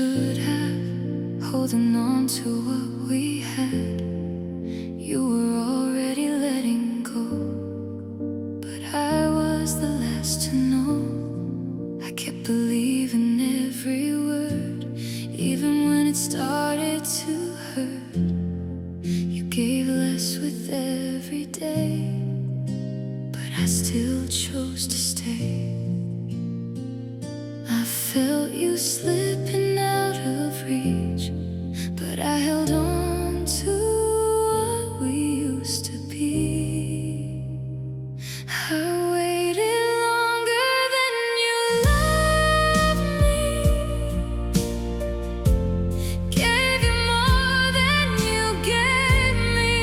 should have, holding on to what we had. You were already letting go, but I was the last to know. I kept believing every word, even when it started to hurt. You gave less with every day, but I still chose to stay. I felt you slipping out of reach, but I held on to what we used to be. I waited longer than you loved me, gave you more than you gave me.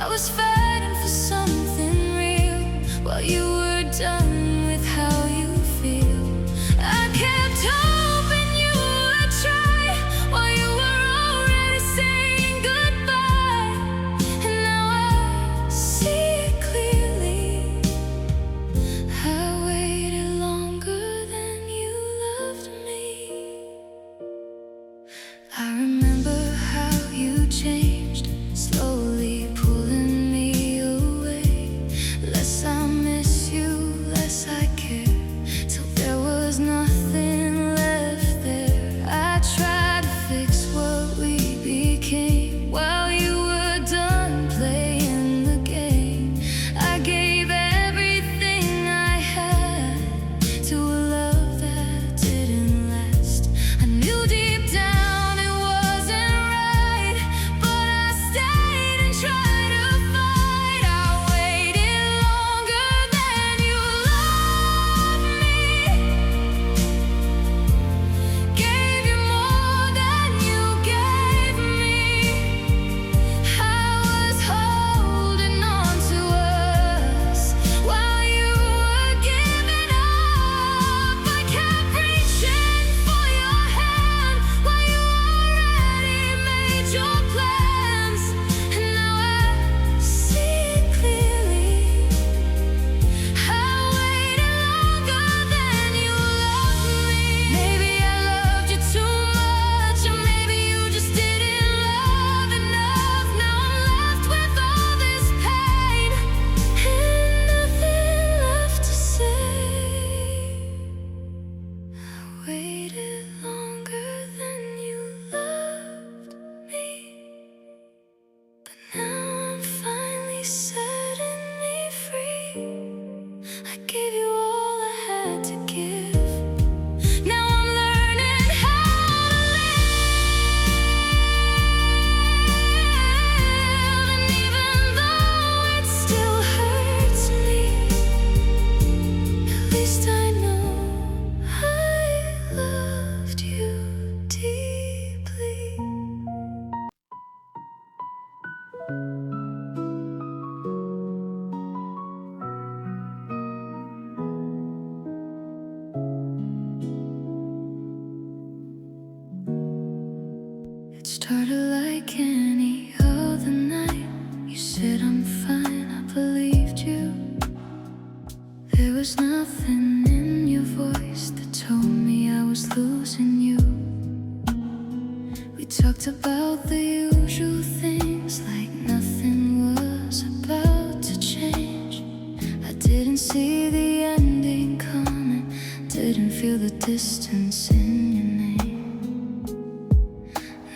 I was fighting for something real while you were done with how you feel. I kept hoping you would try while you were already saying goodbye. And now I see it clearly. I waited longer than you loved me. I remember how you changed, slowly pulling me away. Less I miss you, less I care, till there was nothing left there. I tried to fix what we became while you were done playing the game. I gave everything I had to a love that didn't last. I knew deep down it wasn't right, but I stayed and tried to fight. I waited longer than you loved me, gave you more than you gave me. I was holding on to us while you were giving up. I kept reaching for your hand while you already made your plans. And now I see it clearly. I waited longer than you loved me. Maybe I loved you too much, or maybe you just didn't love enough. Now I'm left with all this pain and nothing left to say. I waited longer than you loved me, but now I'm finally setting me free. I gave you all I had to give. Now I'm learning how to live, and even though it still hurts me, at least I know I loved you deeply. It started like any other night. You said I'm fine, I believed you. There was nothing in your voice that told me I was losing you. We talked about the usual things, like nothing was about to change. I didn't see the ending coming, didn't feel the distance in your name.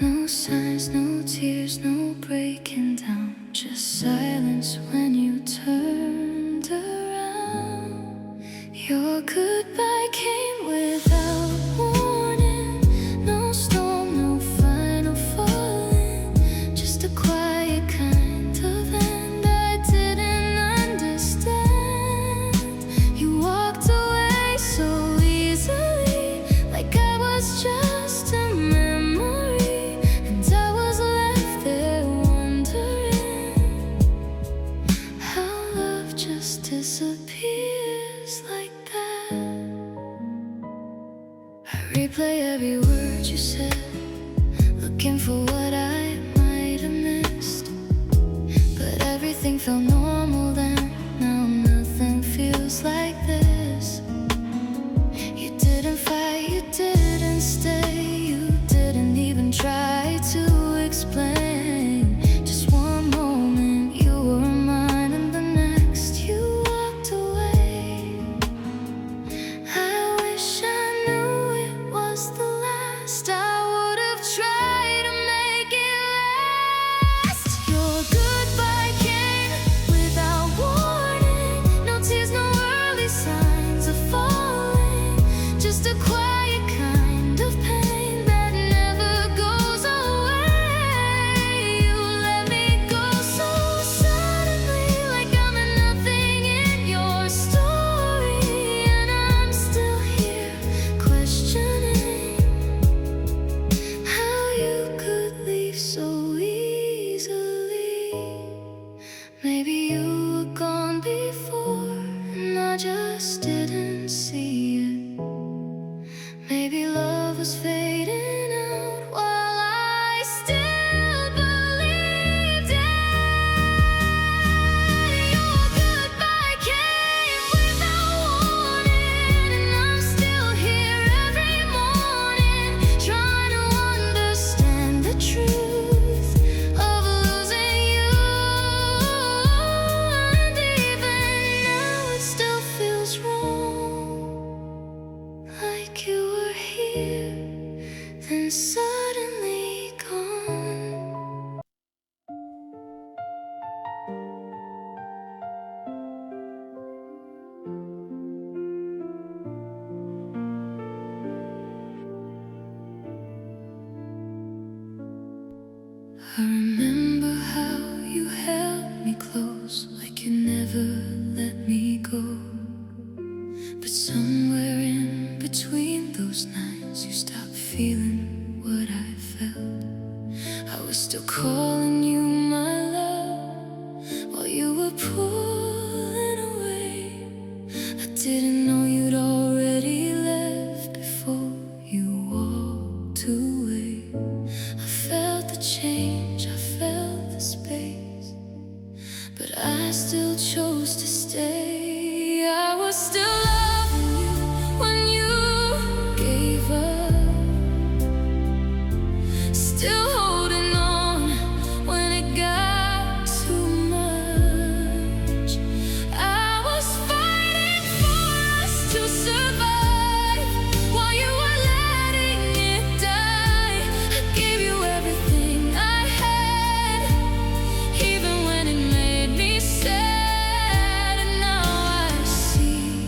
No signs, no tears, no breaking down, just silence when you turned around. Your goodbye came without warning. No storm, no final falling, just a quiet kind of end I didn't understand. You walked away so easily, like I was just a memory, and I was left there wondering how love just disappears like that. I replay every word you said, looking for what I might have missed, but everything felt normal then. Now nothing feels like this. You didn't fight, you didn't was fading out while I still believed it. Your goodbye came without warning, and I'm still here every morning, trying to understand the truth of losing you. And even now it still feels wrong, like you were here, then suddenly gone. I remember how you held me close, like you never let me go. But somewhere in between those nights, you stopped feeling what I felt. I was still calling you my love while you were pulling away. I didn't know you'd already left before you walked away. I felt the change, I felt the space, but I still chose to stay. I was still loving you when you gave up, still holding on when it got too much. I was fighting for us to survive while you were letting it die. I gave you everything I had, even when it made me sad. And now I see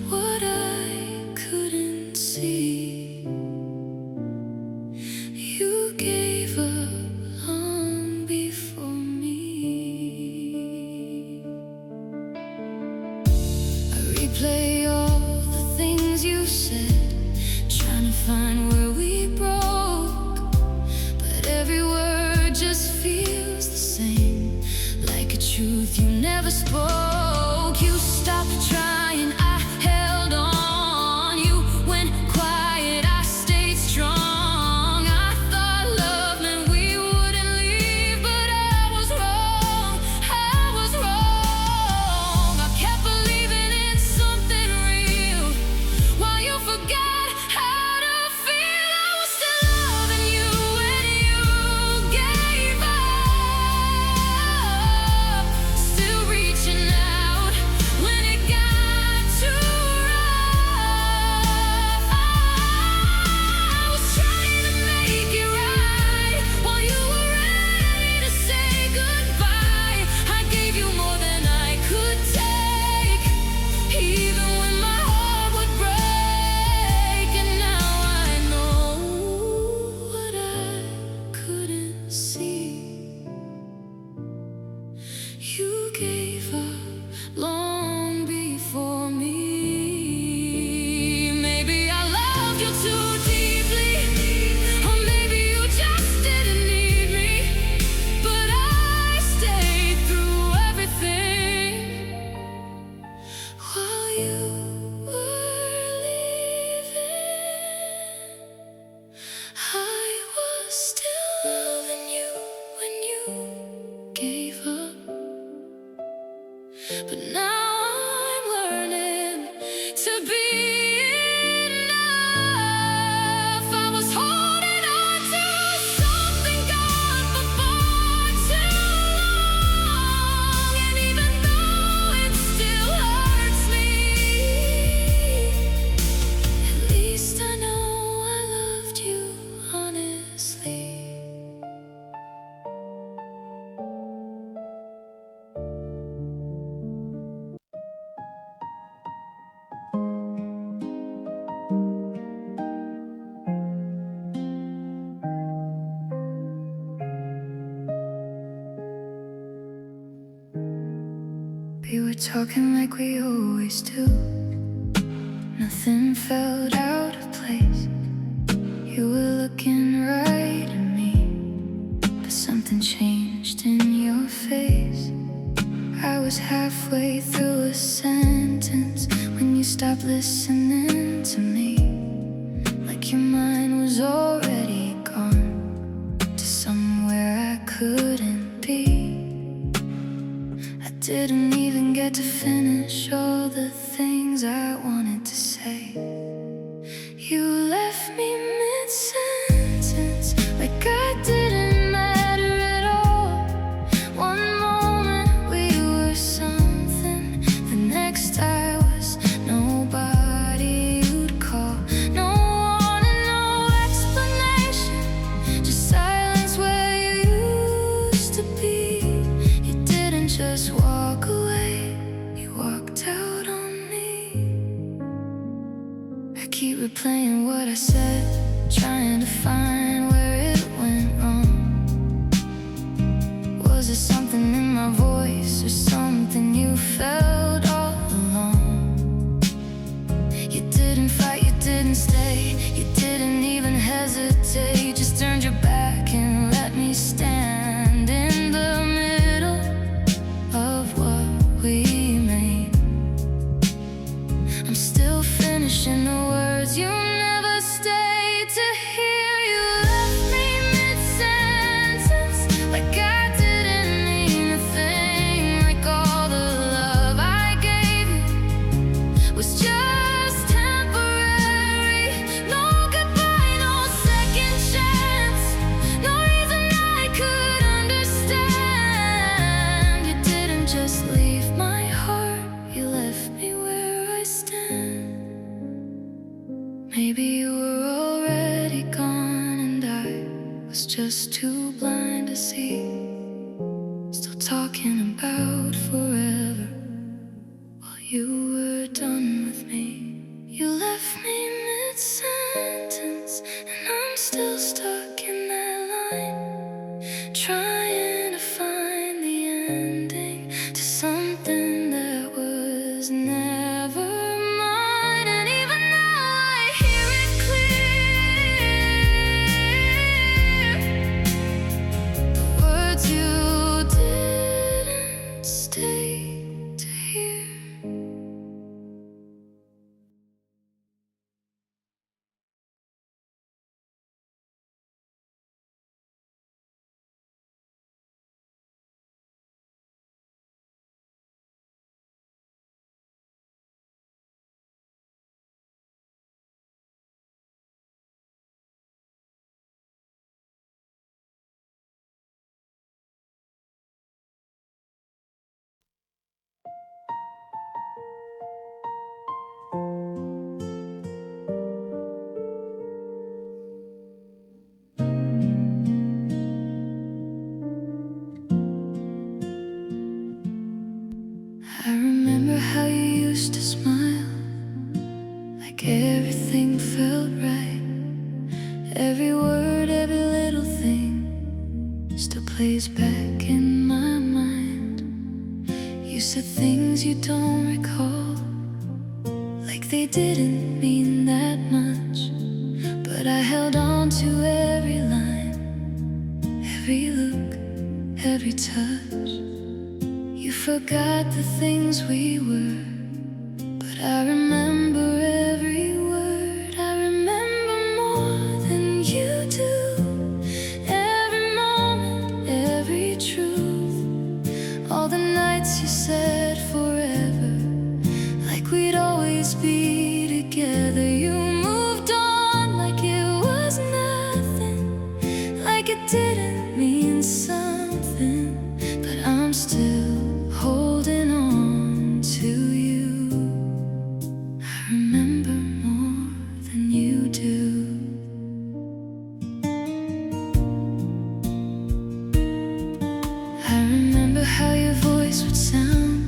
what I couldn't see. You gave up long before me. I replay all the things you said, trying to find where we broke. But every word just feels the same, like a truth you never spoke. You stopped trying, I held on. You went quiet, I stayed strong. I thought love meant we wouldn't leave, but I was wrong, I was wrong. I kept believing in something real while you forgot how to feel. I was still loving you when you gave up, still reaching out when it got too rough. I was trying to make it right while you were ready to say goodbye. I gave you more than I could take, even when my heart would break. And now I know what I couldn't see. You gave up long before me. Maybe I loved you too deeply, or maybe you just didn't need me. But I stayed through everything while you were leaving. I was still loving you when you gave up, but now I'm learning to be enough. I was holding on to something gone for far too long, and even though it still hurts me, at least I know I loved you honestly. We were talking like we always do. Nothing felt out of place. You were looking right at me, but something changed in your face. I was halfway through a sentence when you stopped listening to me, like your mind things I wanted to say. You left me mid-sentence, like I didn't matter at all. One moment we were something, the next I was nobody you'd call. No warning, no explanation, just silence where you used to be. You didn't just walk away, you walked out on me. I keep replaying what I said, trying to find where it went wrong. Was it something in my voice or something you felt all along? You didn't fight, you didn't stay, you didn't even hesitate. You just turned your back and let me stand in the middle of what we made. I'm still finishing the words you never stayed to hear. You left me mid-sentence, like I didn't mean a thing, like all the love I gave you was just temporary. No goodbye, no second chance, no reason I could understand. You didn't just leave my heart, you left me where I stand. Maybe you were already gone and I was just too blind to see. Still talking about forever while you were done with me. You left me mid-sentence and I'm still stuck in that line, trying to find the ending to something that was never mine. And even now I hear it clear, the words you didn't stay to hear. I remember how you used to smile, like everything felt right. Every word, every little thing still plays back in my mind. You said things you don't recall, like they didn't mean that much. But I held on to every line, every look, every touch. You forgot the things we were, but I remember every word. I remember more than you do, every moment, every truth. All the nights you said forever, like we'd always be together. You moved on like it was nothing, like it didn't mean something. But I'm still holding on to you. I remember more than you do. I remember how your voice would sound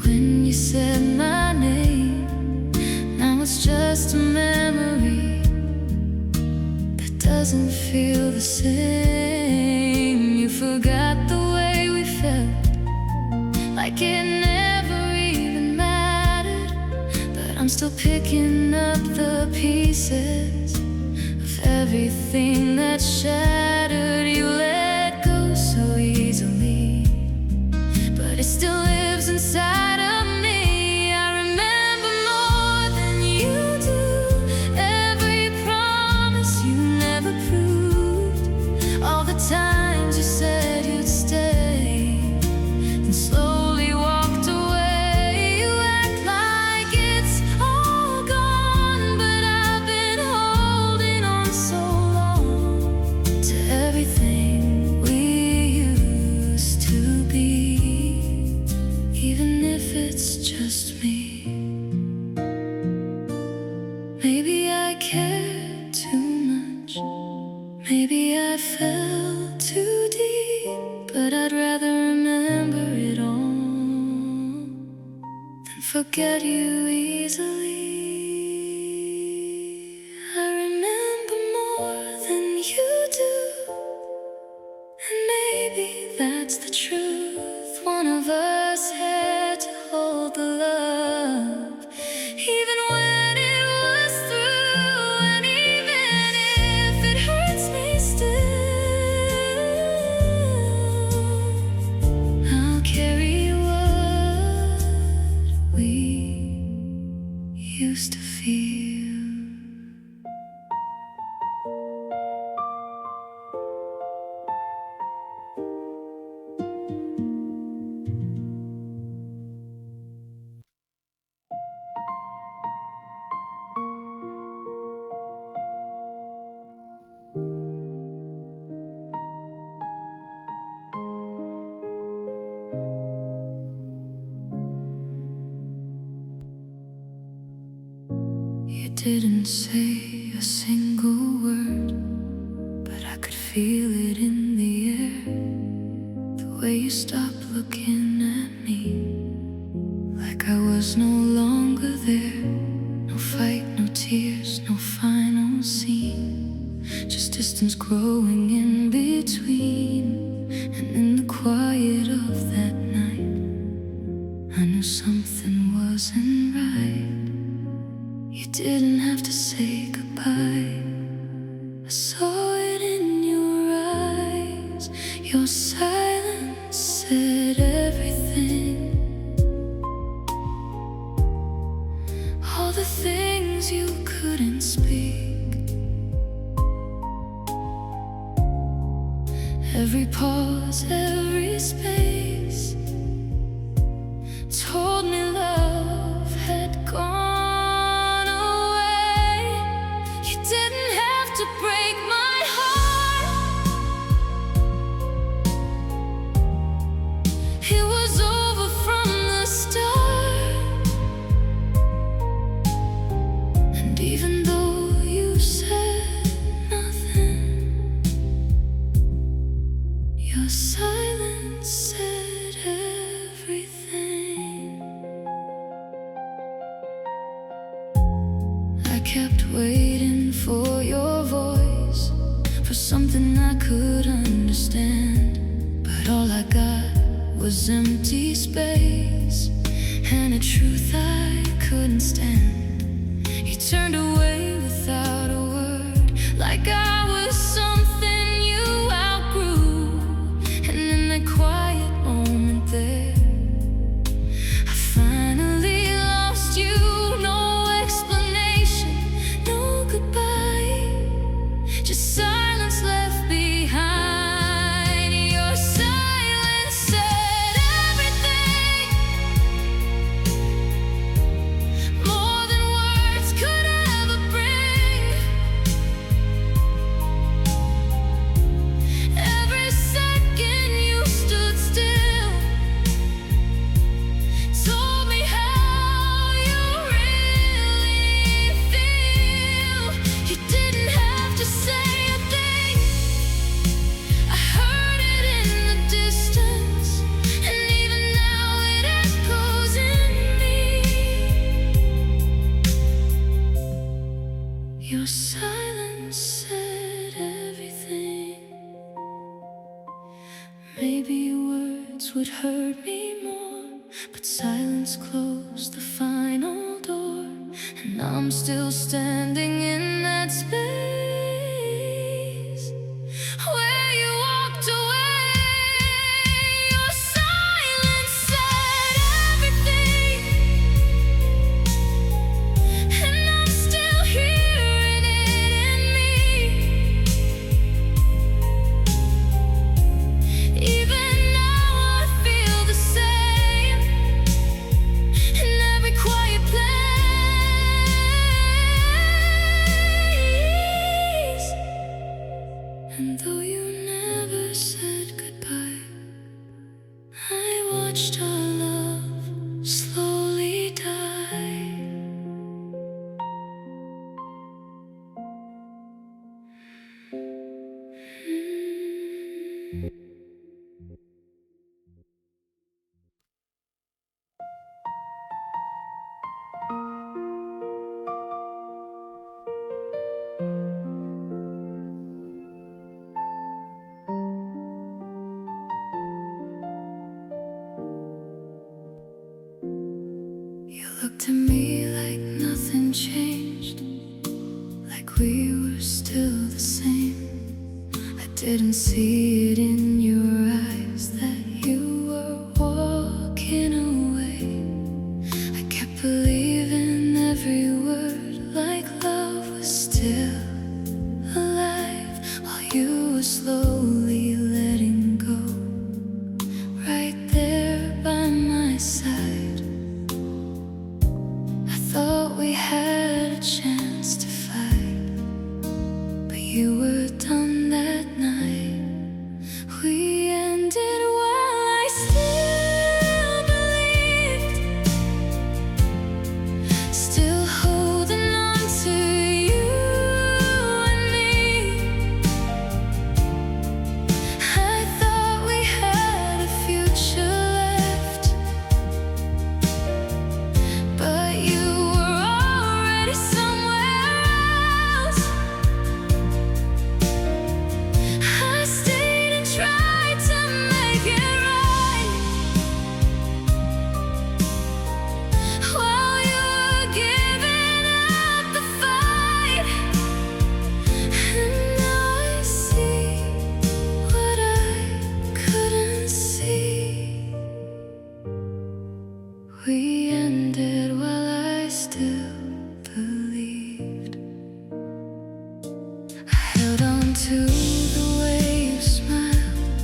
when you said my name. Now it's just a memory that doesn't feel the same. You forgot the way we felt, like it never even mattered. But I'm still picking up the pieces of everything that shattered. You let go so easily, but it still lives inside of me. I remember more than you do, every promise you never proved, all the times you said you'd stay and slowly walked away. You cared too much. Maybe I fell too deep, but I'd rather remember it all than forget you easily. I remember more than you do, and maybe that's the truth. One of us had to hold the love, even when it was through. And even if it hurts me still, I'll carry what we used to feel. You didn't say a single word, but I could feel it in the air. The way you stopped looking at me, like I was no longer there. No fight, no tears, no final scene, just distance growing in between. And in the quiet of that night, I knew something wasn't right. You didn't have to say goodbye. I saw it in your eyes. Your silence said everything. All the things you couldn't speak. Every pause, every space told me love had gone. To break my heart, it was over from the start. And even though you said nothing, your silence said everything. I kept waiting for your voice, for something I could understand. But all I got was empty space and a truth I couldn't stand. You turned away without a word, like I was something you outgrew. And in that quiet moment there, I finally lost you. No explanation, no goodbye, just silence left behind. Your silence said everything, more than words could ever bring. Every second you stood still, told me how you really feel. You didn't have to say a thing, I heard it in the distance, and even now it echoes in me. Your silence said everything. Maybe words would hurt me more, but silence closed the final door. And I'm still standing in that space where you walked away. Your silence said everything, and I'm still hearing it in me. Even now I feel the same in every quiet place. You looked at me like nothing changed, like we were still the same. I didn't see it in your eyes that you were walking away. I kept believing every word, like love was still alive, while you were slowly letting go, right there by my side. I thought we had a chance to fight, but you were done that night. We ended while I still believed, still holding on to you and me. I thought we had a future left, but you were already somewhere else. I stayed and tried to make it right, while you were giving up the fight. And now I see what I couldn't see. We ended while I still believed. I held on to the way you smiled,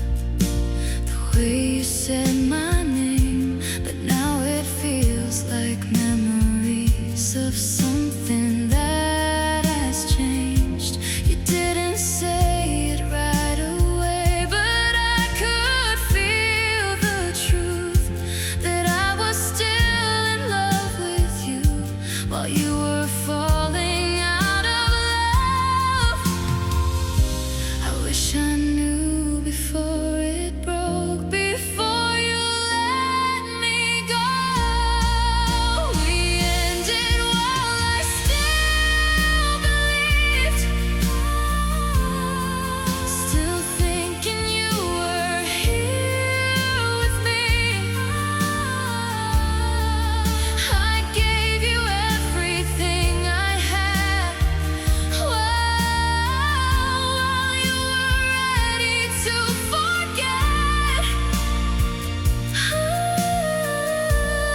the way you said my name, but now it feels like memories of something that has changed. You didn't say it right away, but I could feel the truth, that I was still in love with you, while you were falling out of love. I wish I knew before it broke, before you let me go. We ended while I still believed, still thinking you were here with me. I gave you everything I had, while you were ready to forget.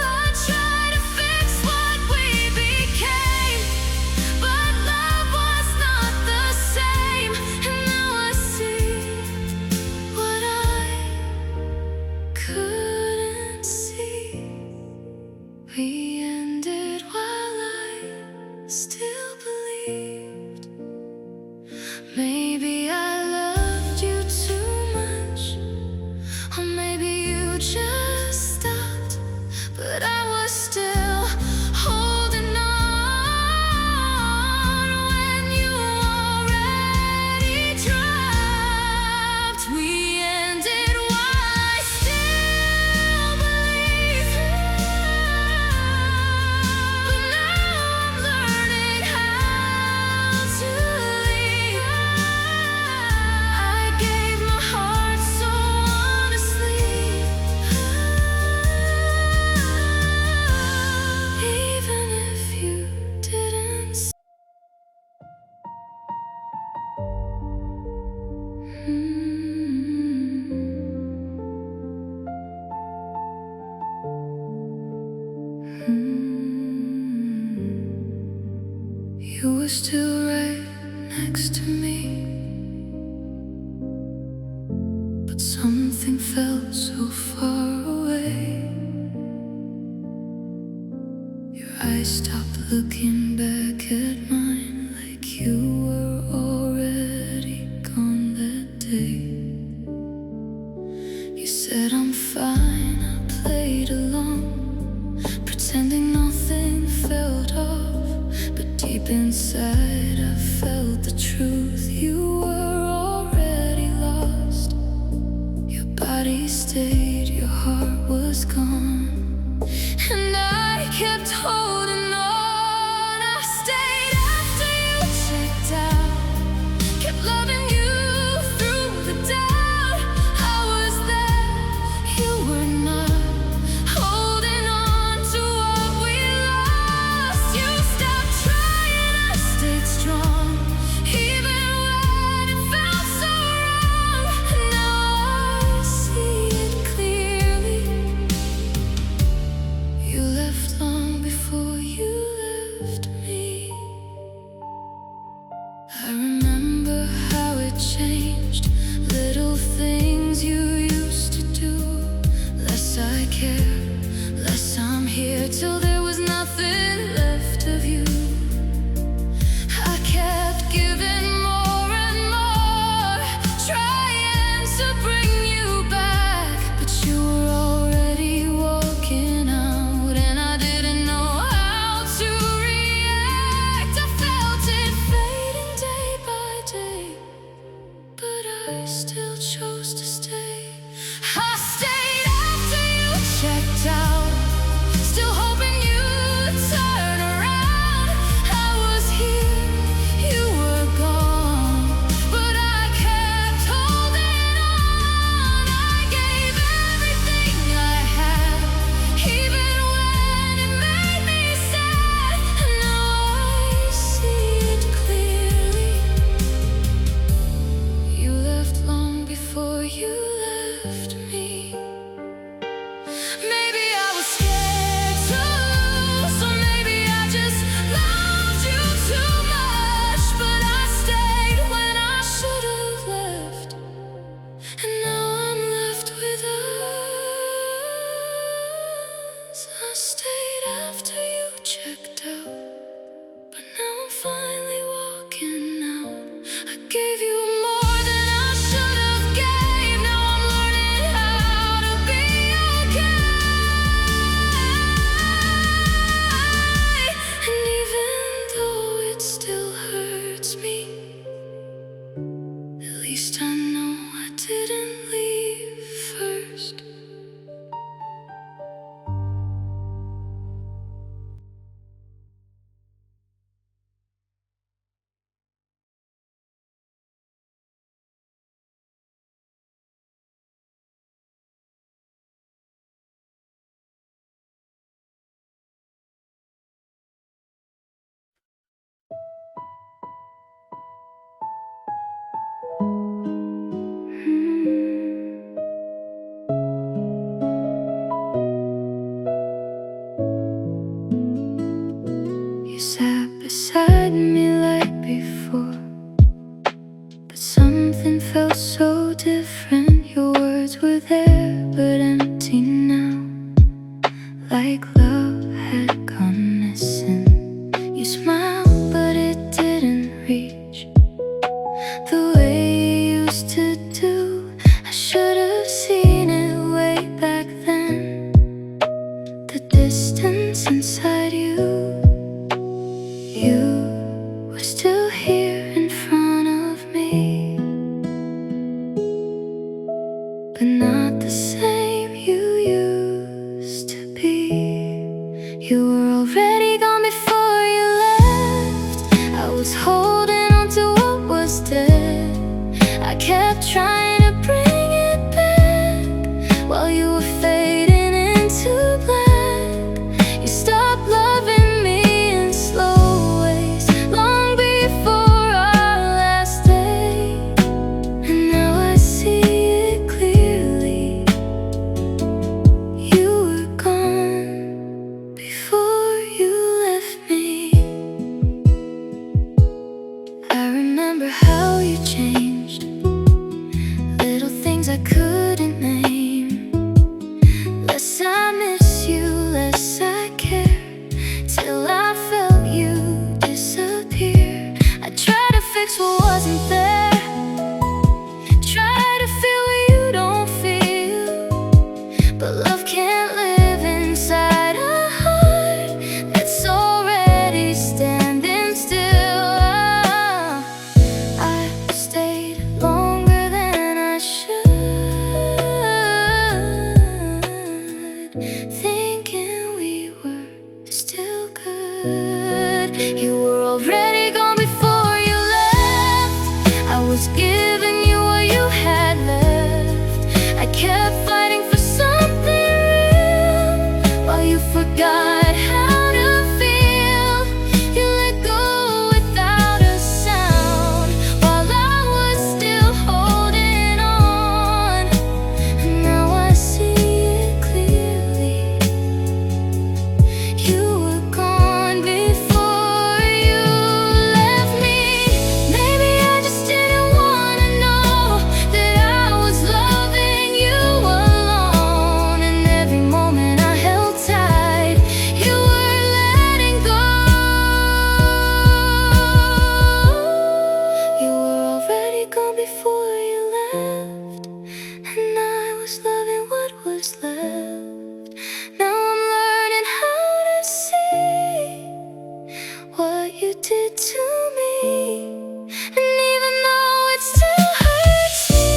I tried to fix what we became, but love was not the same. And now I see what I couldn't see. We ended while I still believed. Maybe I loved you too much, or maybe you just stopped, but I was still holding on when you already dropped. We ended while I still believe, but now I'm learning how to leave. I gave my heart so honestly, even if you didn't see. You were still right next to me, but something felt so far away. Your eyes stopped looking back at mine, like you were already gone that day. You said I'm fine, I played along, pretending nothing felt off, but deep inside I felt the truth. You were already lost. was holding on to what was dead. I kept trying to bring it back while you were fading into black. You stopped loving me in slow ways long before our last day. And now I see it clearly. You were gone before you left me. I remember how you changed, little things I couldn't name. Less I miss you, less I care, till I felt you disappear. I tried to fix what wasn't there, try to feel what you don't feel, but love can't live inside a heart that's already standing still. I stayed longer than I should, thinking we were still good. You were already gone before you left. I was giving you what you had left. I kept fighting for something real while you forgot how to feel. You let go without a sound while I was still holding on. And now I see it clearly. You were gone before you left me. Maybe I just didn't wanna know that I was loving you alone. And every moment I held tight, you were letting go. You were already gone before you left, and I was loving what was left. Now I'm learning how to see what you did to me, and even though it still hurts me,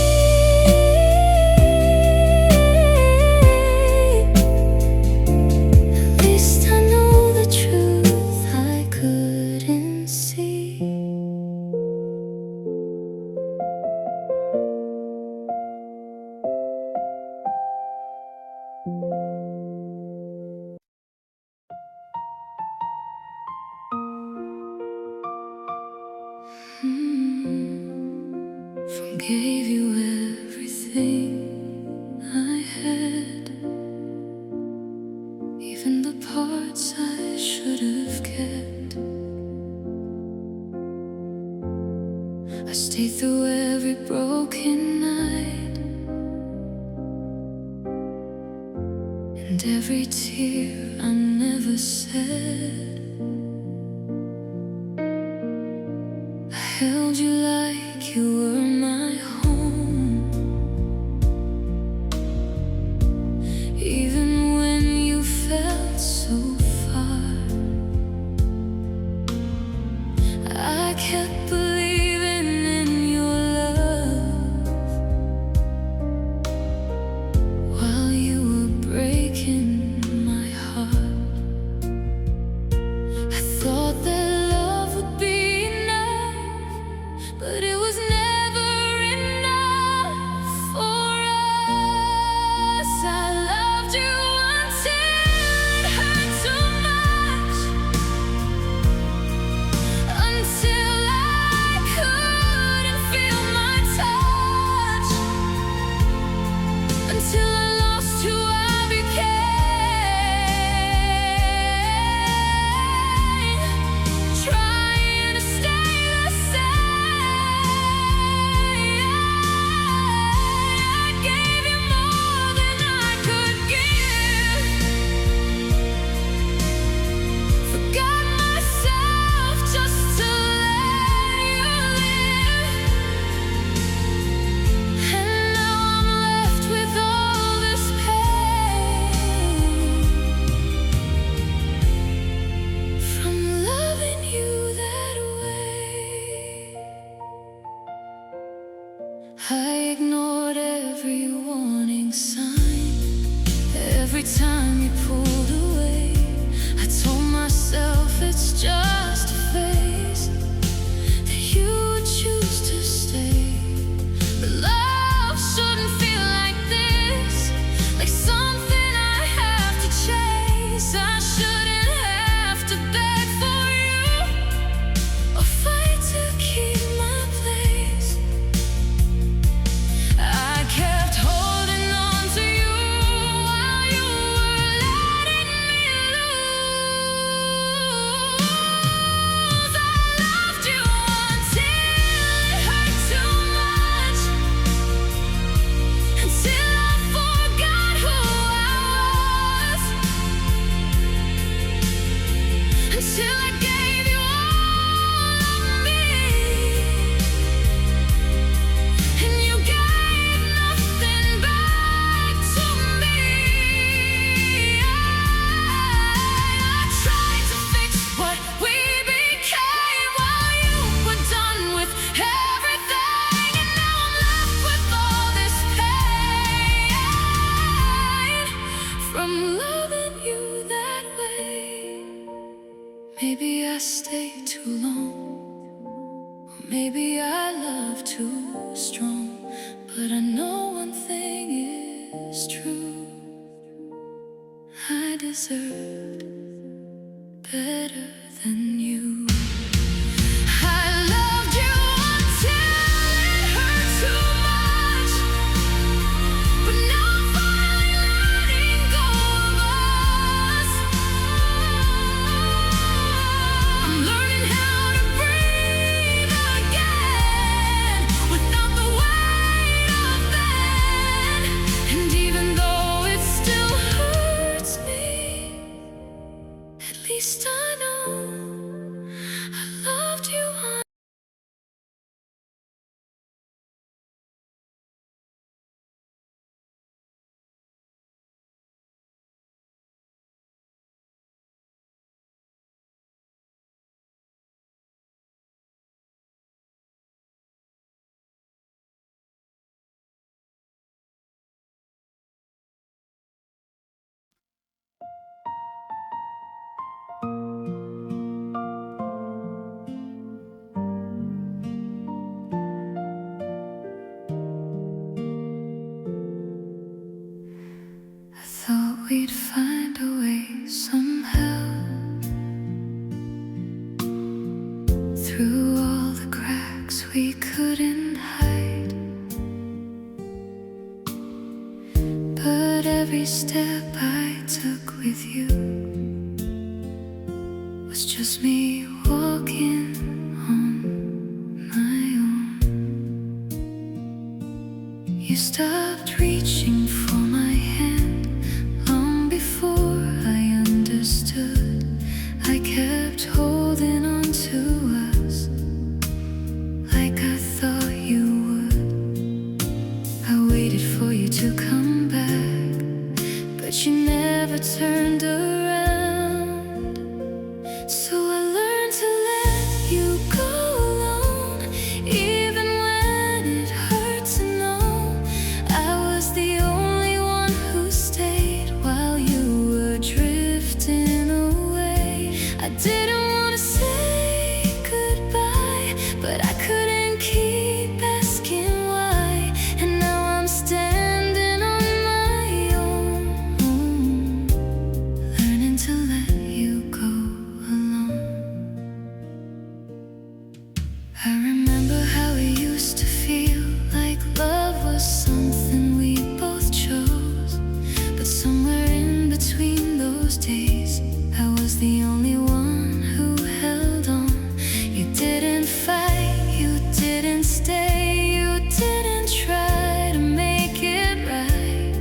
at least I know the truth I couldn't see. Forgave you everything I had, even the parts I should have kept. I stayed through every broken night and every tear I never said. I held you like you were my home, even when you felt so far. I kept believing in your love while you were breaking my heart. I thought that love would be enough, but it was never enough for us. I loved you until it hurt too much, until I Maybe I love too strong, but I know one thing is true. I deserved better than you. I loved you until it hurt too much, but now I'm finally letting go of us. I'm learning how to breathe again without the weight of that. And even though it still hurts me, at least I know I loved you. I thought we'd find a way somehow through all the cracks we couldn't hide. But every step I took with you was just me walking on my own. You stopped reaching for my hand long before I understood. I kept holding on to us like I thought you would. I waited for you to come back, but you never turned around. So I learned to let you go alone, even when it hurt to know I was the only one who stayed while you were drifting away. I didn't want to say goodbye, but I couldn't keep asking why. And now I'm standing on my own, learning to let you go alone. I remember how it used to feel like love was something we both chose. But somewhere in between those days, I was the only one who held on. You didn't fight, you didn't stay, you didn't try to make it right.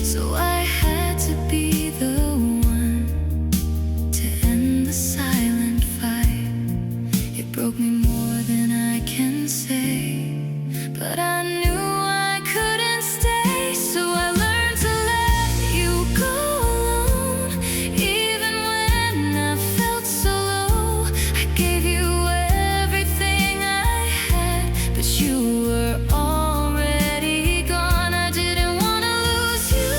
So I had to be the one to end the silent fight. It broke me more than I can say, but I knew I couldn't stay. So I learned to let you go alone, even when I felt so low. I gave you everything I had, but you were already gone. I didn't want to lose you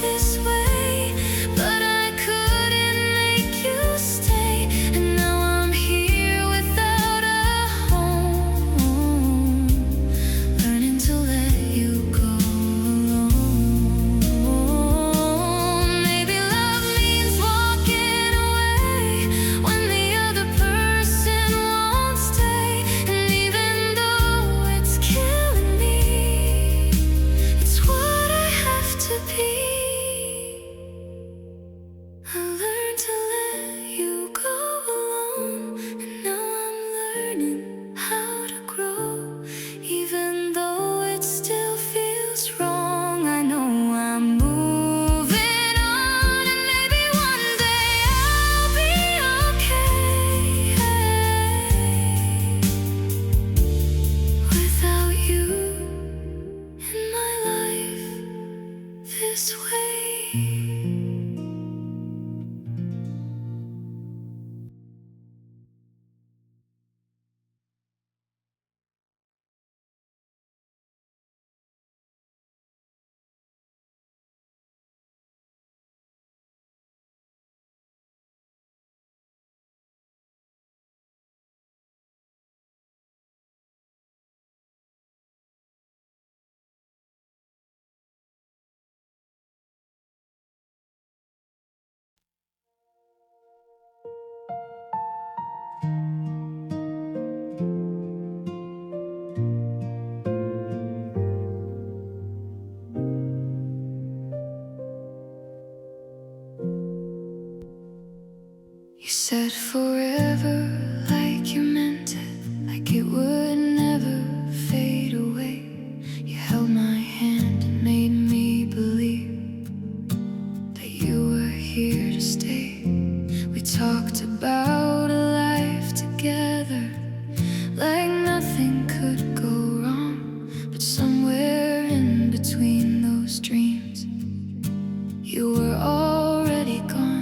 this way, but I couldn't make you stay. And now I'm here without a said forever like you meant it, like it would never fade away. You held my hand and made me believe that you were here to stay. We talked about a life together, like nothing could go wrong. But somewhere in between those dreams, you were already gone.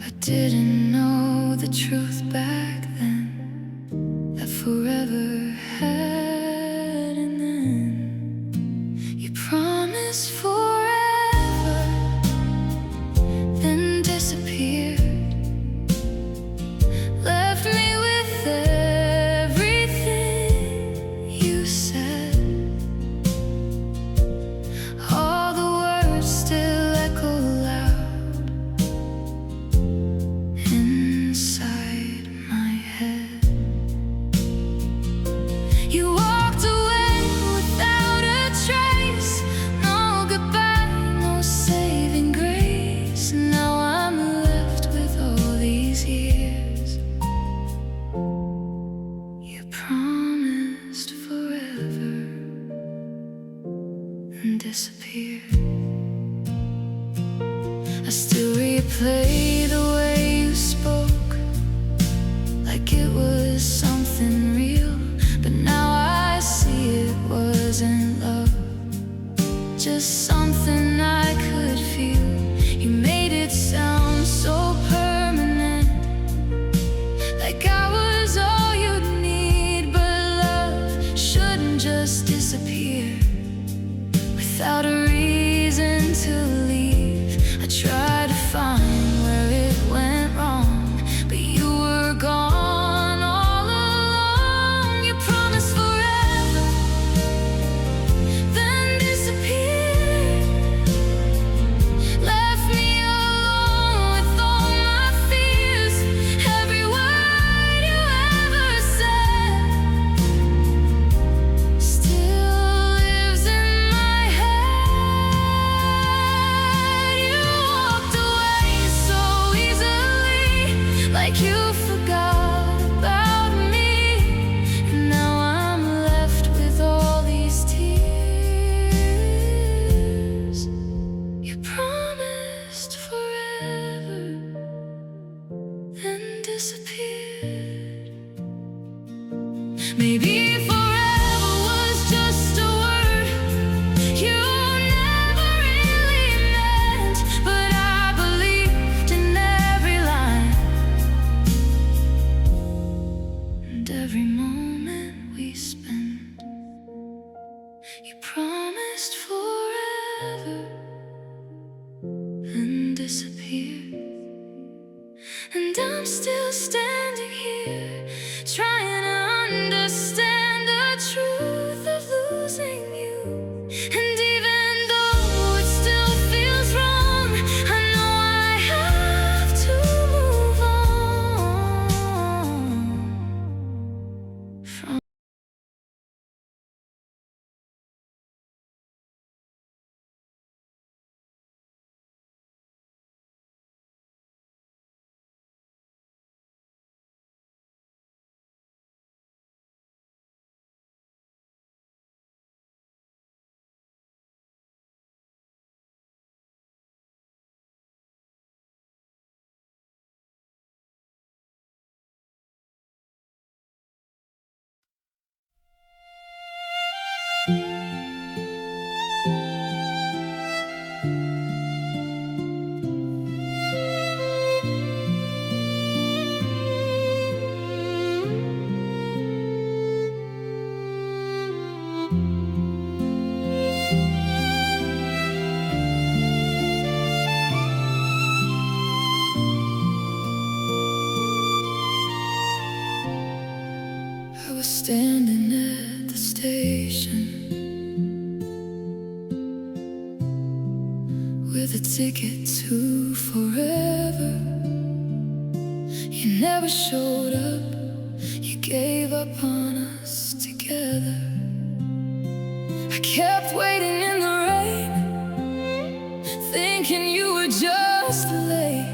I didn't know the truth back then, that forever had an end. You promised forever, then disappeared. Left me with everything you said. All the words still echo loud inside my head. You walked away without a trace, no goodbye, no saving grace. Now I'm left with all these years. You promised forever and disappeared. I still replay the way you spoke, like it was something real. But now I see it wasn't love, just something I could feel. You made it sound so permanent, like I was all you'd need. But love shouldn't just disappear without a reason to leave. I tried to find where it went wrong, but you were gone all along. You promised forever, then disappeared. Left me alone with all my fears. Every word you ever said still lives in my head. You walked away so easily, like you forgot about me. And now I'm left with all these tears. You promised forever, then disappeared. Maybe forever was just a word you never really meant, but I believed in every line and every moment we spent. You promised forever and disappeared. And I'm still standing here, trying to understand the truth of losing you. And even though it still feels wrong, I know I have to move on from. I was standing at the station with a ticket to forever. You never showed up, you gave up on us together. I kept waiting in the rain, thinking you were just late.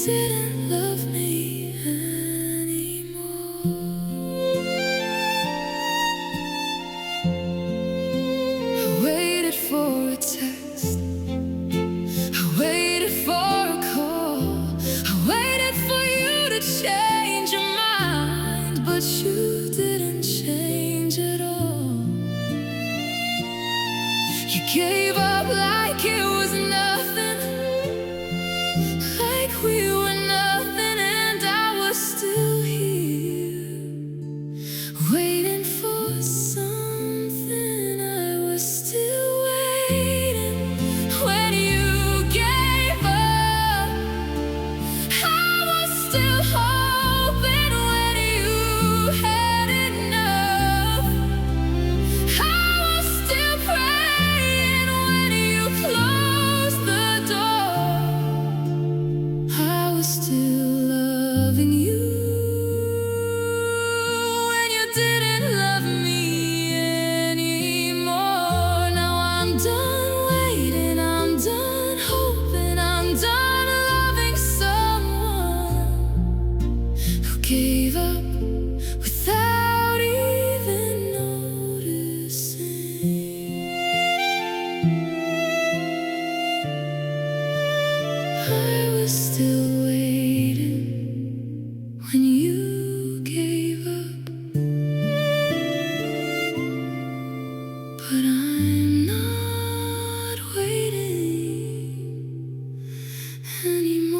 didn't love me anymore. I waited for a text, I waited for a call, I waited for you to change your mind, but you didn't change at all. You gave up like it was nothing, like we were nothing, and I was still here, waiting for something. I was still waiting when you gave up. I was still hoping when you had enough. I was still praying when you closed the door. I was still loving you when you didn't love me anymore. Now I'm done waiting, I'm done hoping, I'm done loving someone who gave up without even noticing. I was still waiting when you gave up, but I'm not waiting anymore.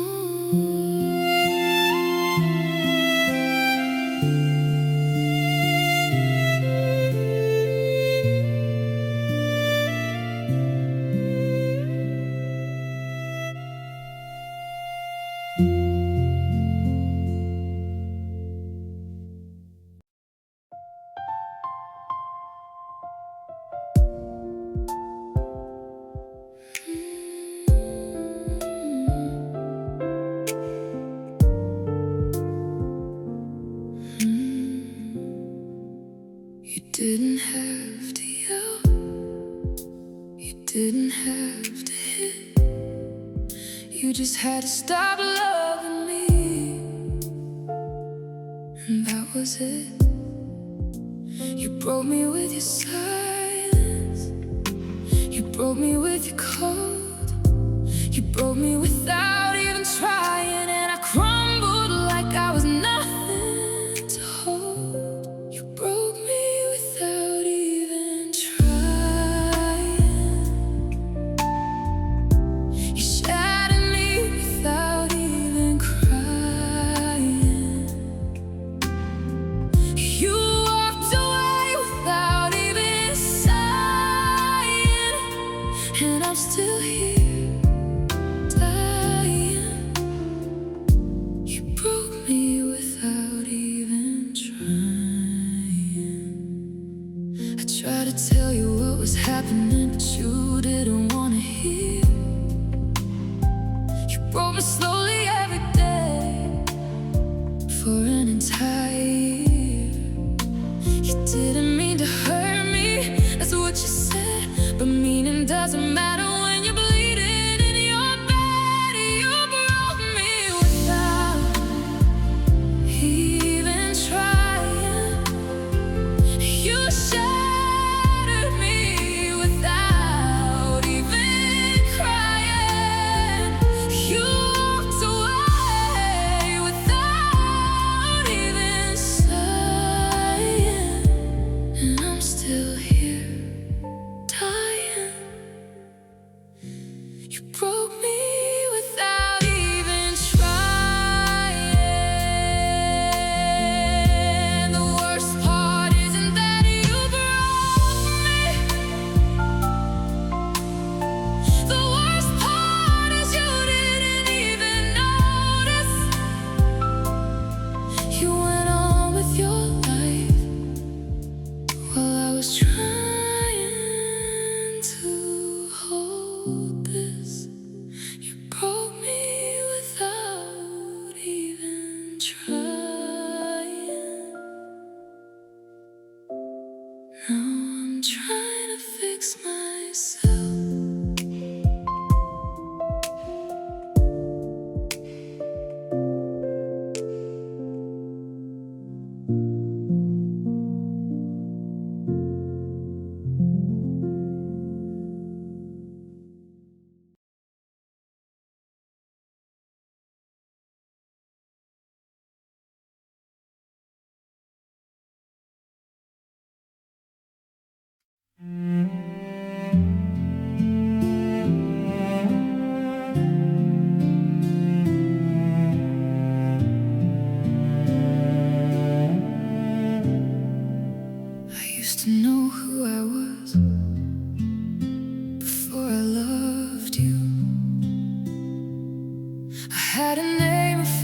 You didn't have to yell, you didn't have to hit, you just had to stop loving me, and that was it. You broke me with your silence, you broke me with your cold, you broke me without even trying, and I crumbled like I was nothing to hold. You broke me without even trying, you shattered me without even crying. You walked away without even sighing, and I'm still here, dying. You broke me without even trying. I tried to tell you what was happening, but you didn't want to hear. You broke me slowly every day for an entire year. You didn't mean to hurt me, that's what you said, but meaning doesn't matter when you're bleeding in your bed. You broke me without even trying. You shattered me without even crying. You walked away without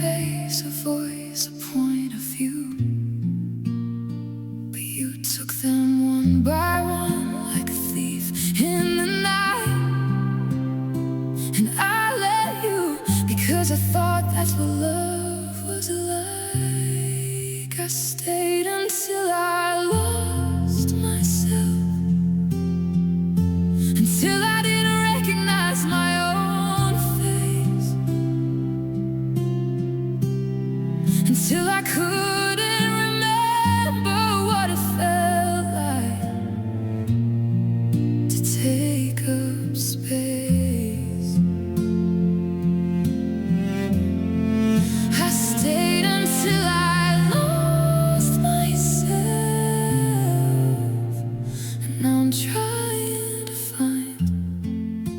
face, a voice, a point of view. But you took them one by one like a thief in the night. And I let you, because I thought that's what love was like. I stayed until I lost myself, until I didn't recognize my own face, until I couldn't remember what it felt like to take up space. I stayed until I lost myself, and now I'm trying to find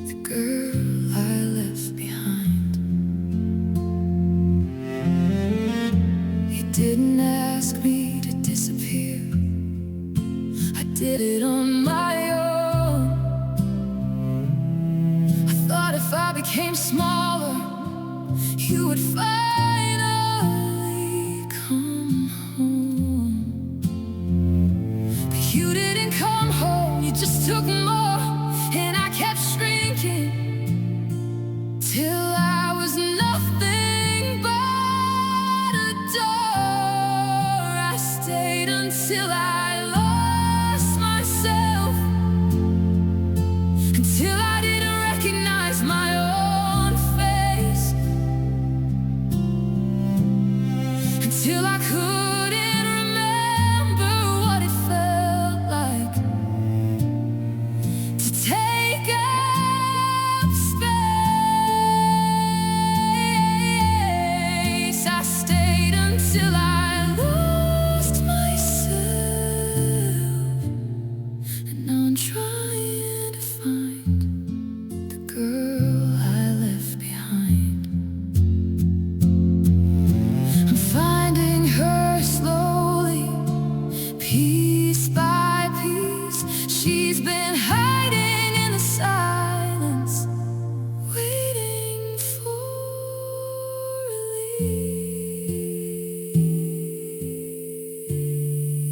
the girl I left behind. You didn't ask me to disappear, I did it on my own. I thought if I became smaller, you would finally come home. But you didn't come home, you just took more, and I kept shrinking till I was nothing but a door. I stayed until I lost myself, until I didn't recognize my own face, until I couldn't remember what it felt like to take up space. I stayed until I lost myself, and now I'm trying to find the girl I left behind. I'm finding her slowly, piece by piece. She's been hiding in the silence, waiting for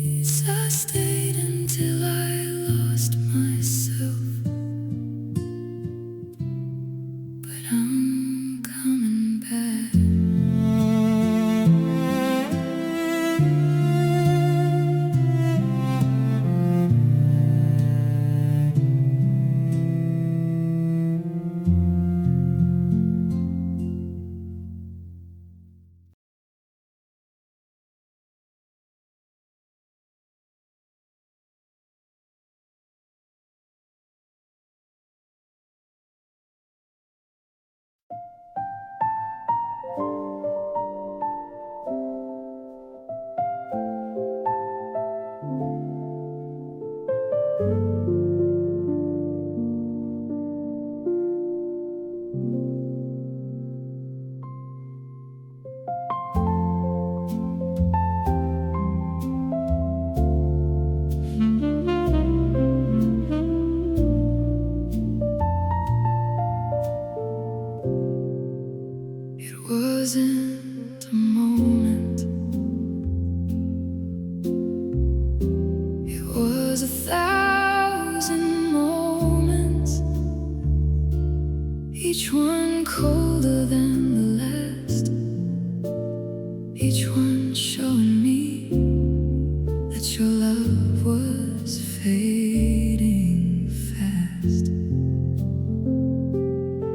release. I stayed until I lost myself, but I'm coming back. It wasn't a moment, it was 1,000 moments, each one colder than the last, each one showing me that your love was fading fast.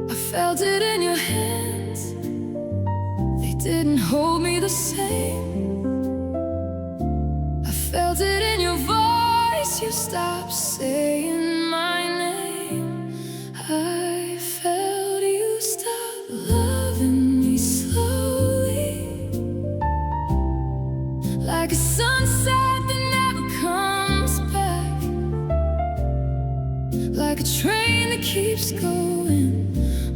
I felt it in your hands, they didn't hold me the same. I felt it in your voice, you stopped saying my name. I felt you stop loving me slowly, like a sunset that never comes back, like a train that keeps going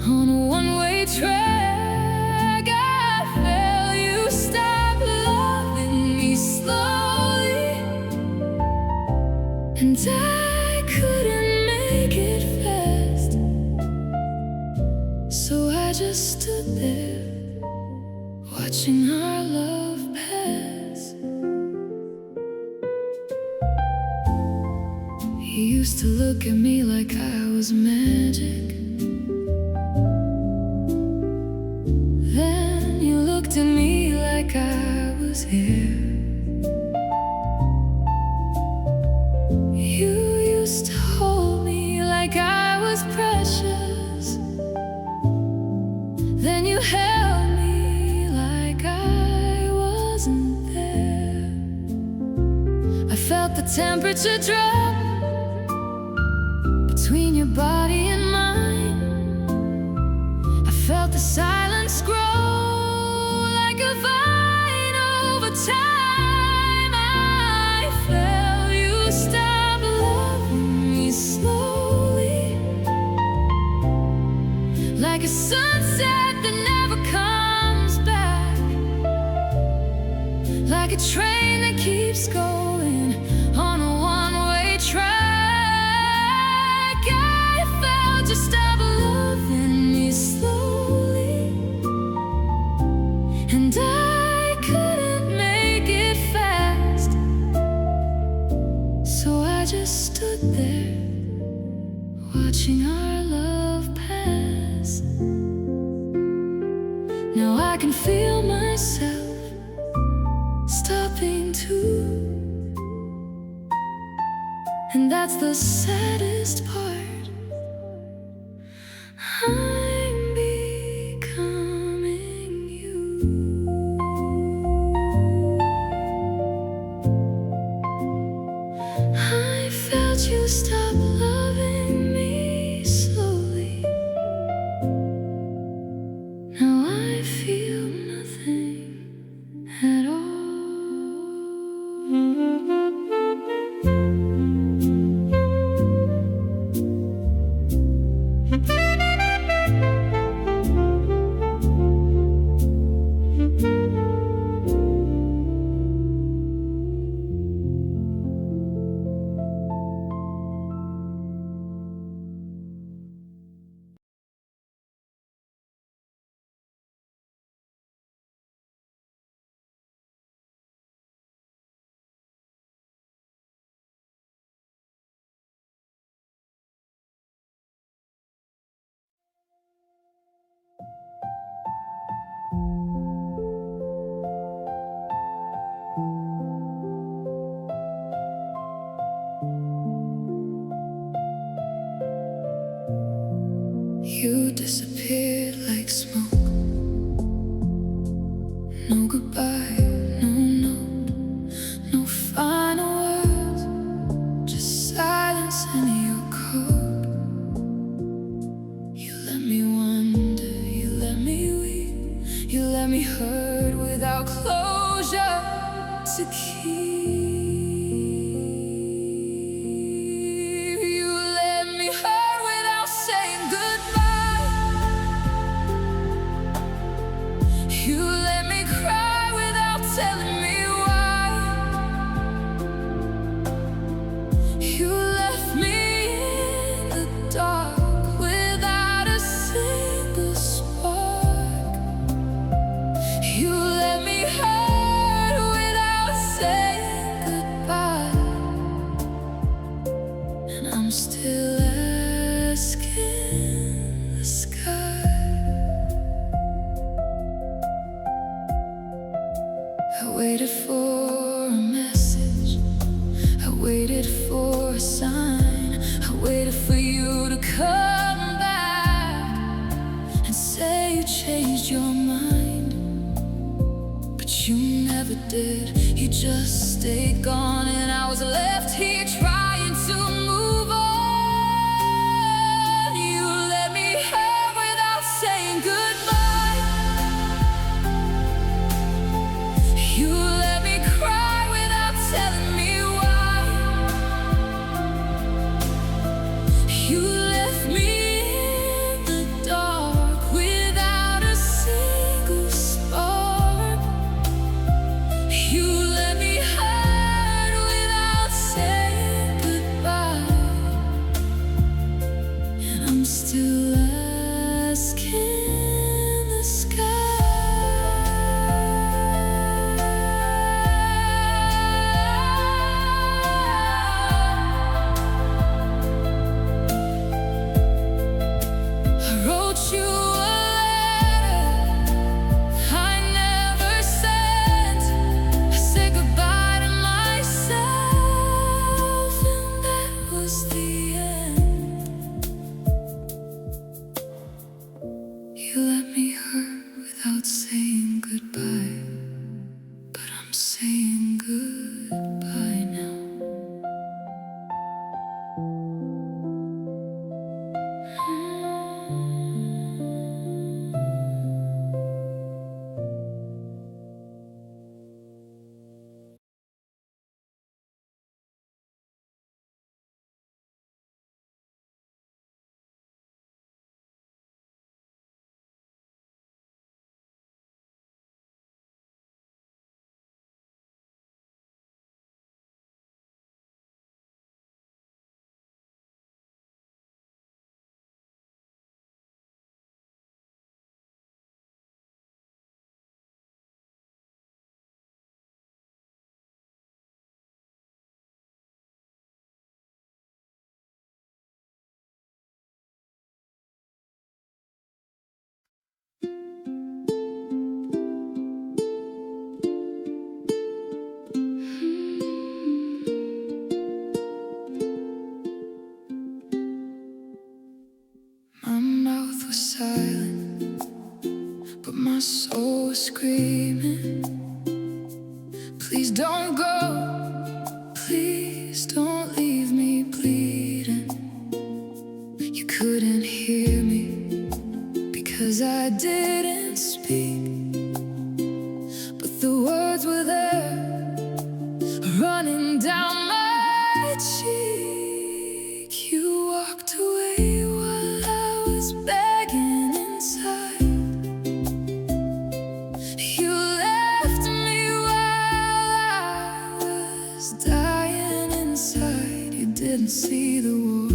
on a one-way track. I felt you stop loving me slowly, and I could watching our love pass. You used to look at me like I was magic. Then you looked at me like I was air. You used to hold me like I was precious. Then you held me like I wasn't there. I felt the temperature drop between your body and mine. I felt the silence grow like a vine over time. I felt you stop loving me slowly, like a sunset that never comes back, like a train that keeps going on a one-way track. I felt you stop loving me slowly, and I couldn't make it fast. So I just stood there, watching our love pass. Now I can feel myself stopping too, and that's the saddest part. I'm becoming you. I felt you stop loving me slowly. Now I feel nothing at all. You disappeared like smoke. No goodbye, no note, no final words, just silence in your coat. You let me wonder, you let me weep, you let me hurt without closure to keep. You let me hurt without saying goodbye. You let me cry without telling me why. You left me in the dark without a single spark. You let me hurt without saying goodbye, and I'm still asking the sky. I waited for a message, I waited for a sign, I waited for you to come back and say you changed your mind. But you never did, you just stayed gone, and I was left here trying to move on. You let me hurt without saying goodbye. You let me cry without telling me why. You left me in the dark without a single spark. You let me hurt without saying goodbye, and I'm still asking the sky. screaming, please don't go, please don't leave me bleeding. You couldn't hear me because I didn't speak, but the words were there, running down my cheek. You walked away while I was begging inside. You left me while I was dying inside. You didn't see the war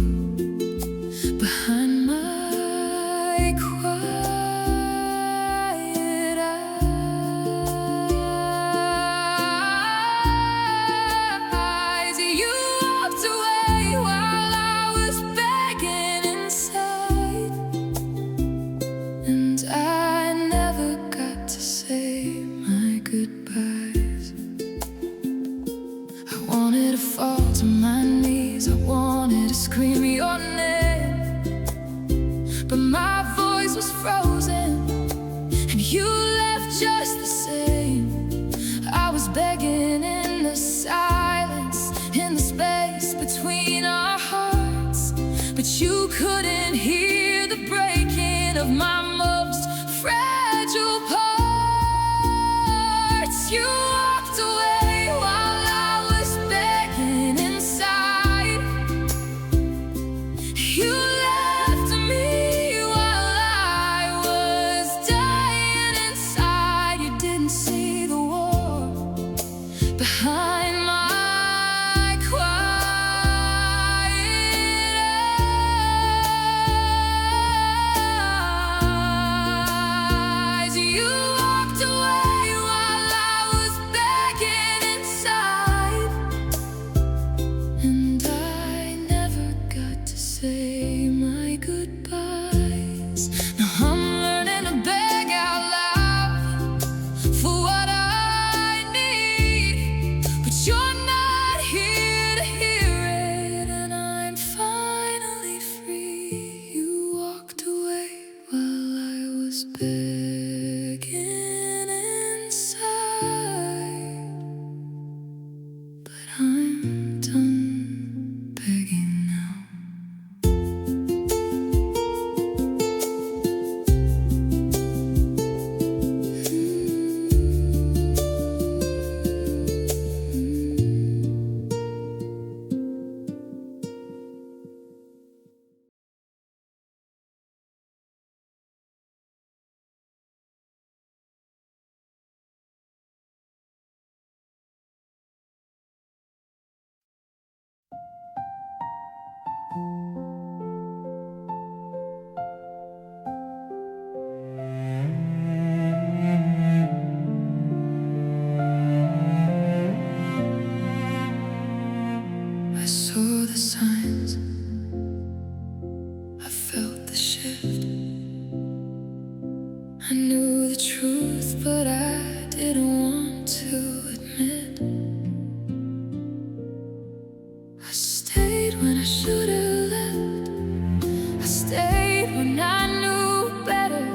behind my quiet eyes. You walked away while I was begging inside, and I never got to say my goodbyes. I wanted to fall to my knees, I wanted to scream your name, but my voice was frozen, and you left just the same. I was begging in the silence, in the space between our hearts, but you couldn't hear the breaking of my most fragile parts. You walked away while I was begging inside. You left me while I was dying inside. You didn't see the war behind my quiet eyes. You walked away while I was begging inside, and I never got to say my goodbyes. Now I'm learning to beg out loud for what I need, but you're not here to hear it, and I'm finally free. You walked away while I was begging inside, but I'm done begging now. I saw the signs, I felt the shift. I knew the truth, but I didn't want to admit. I stayed when I should have left. I stayed when I knew better.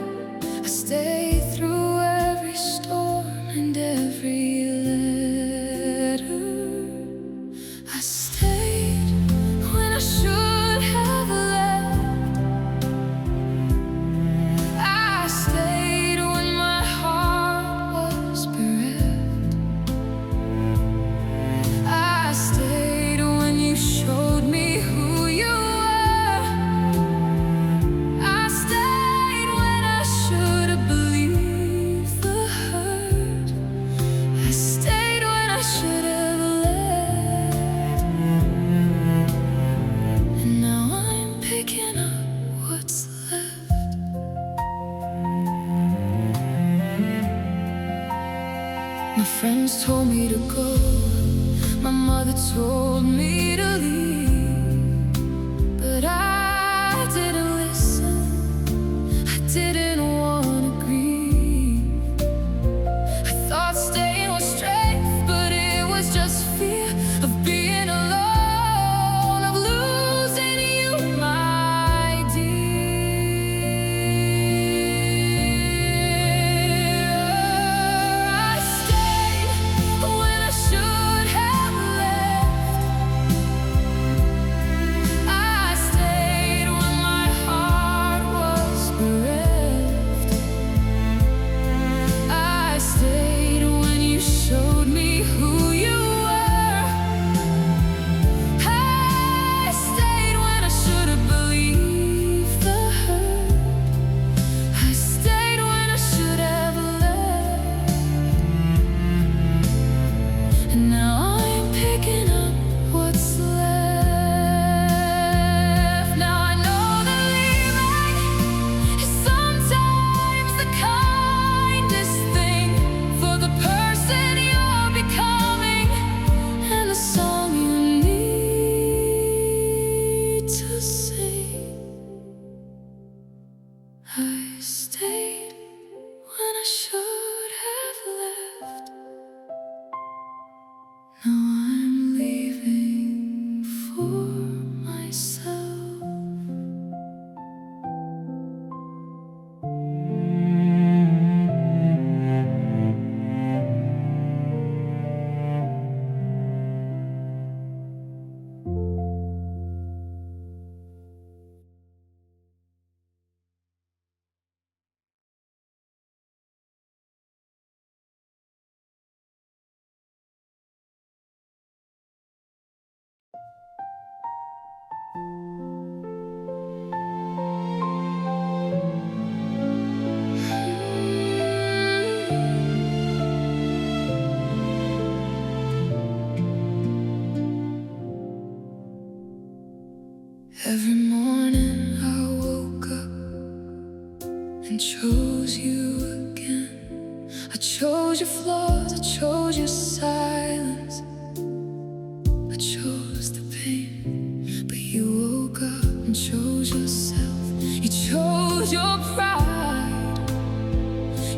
I stayed through every storm and every letter. I stayed when I should have left. I stayed when my heart was bereft. I stayed when you showed me who you were. I stayed when I should have believed the hurt. I stayed when I should have left. And now I'm picking up what's left. My friends told me to go, my mother told me to leave, but I didn't listen. I didn't want to grieve. I thought staying was strength, but it was just fear of being alone, of losing you, my dear. chose your flaws, I chose your silence, I chose the pain. But you woke up and chose yourself. You chose your pride,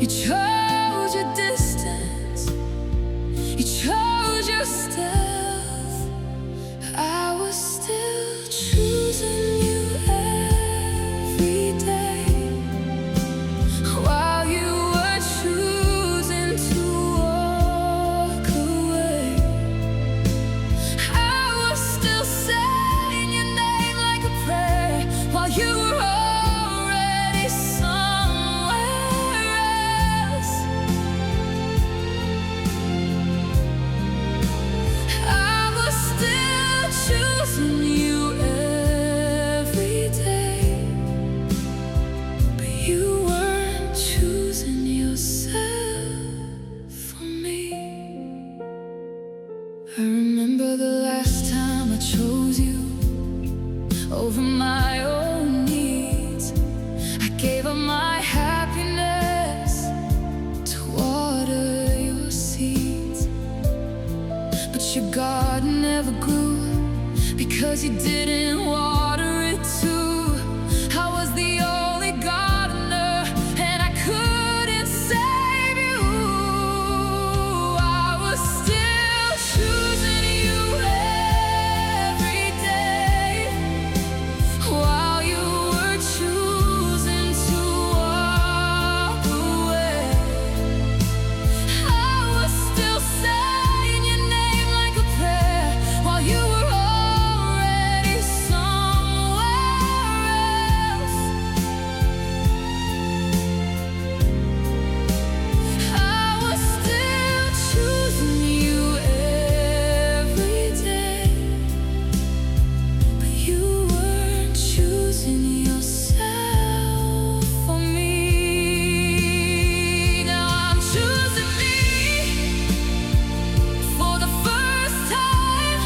you chose your distance, you chose your stealth. I was still choosing you every day, while you were choosing to walk away. I was still saying your name like a prayer, while you were already somewhere else. I was still choosing you every day, but you weren't choosing yourself for me. I remember the last time I chose you over my own needs. I gave up my happiness to water your seeds, but your garden never grew because you didn't water it too. I was the only gardener, and I couldn't save you. I was still choosing you every day, while you were choosing to walk away. I was still saying your name like a prayer, while you were already somewhere else. I was still choosing you every day, but you weren't choosing yourself for me. Now I'm choosing me for the first time,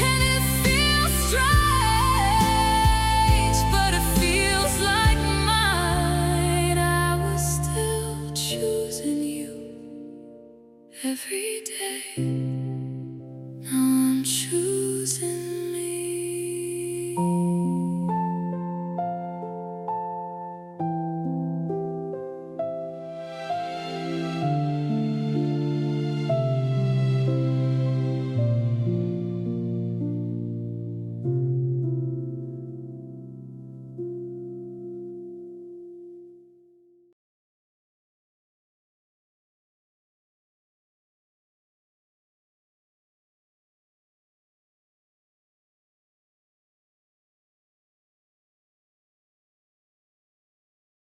and it feels strange, but it feels like mine. I was still choosing you every day. Now I'm choosing